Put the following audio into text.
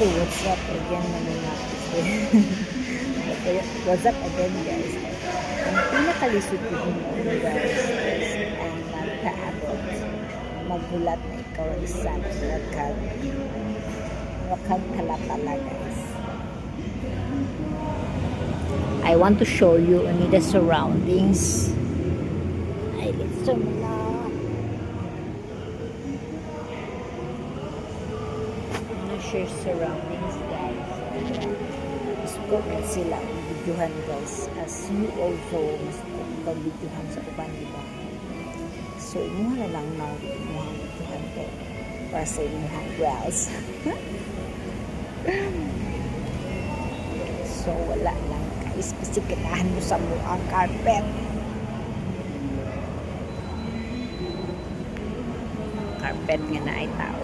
So what's up again mga what's up again guys? Ang pinakalisod ko din guys is ang magkaabot. Magbulat na ikaw isa wakag kalatala guys. I want to show you only the surroundings. Ay, let's turn na. Share surroundings guys. Support na sila ang videohan guys, as you also mas kung videohan sa uban diba, so imuha na lang na imuha videohan ko para sa imuha browse. So wala lang guys, pasikinahan mo sa muang carpet nga na ay tao.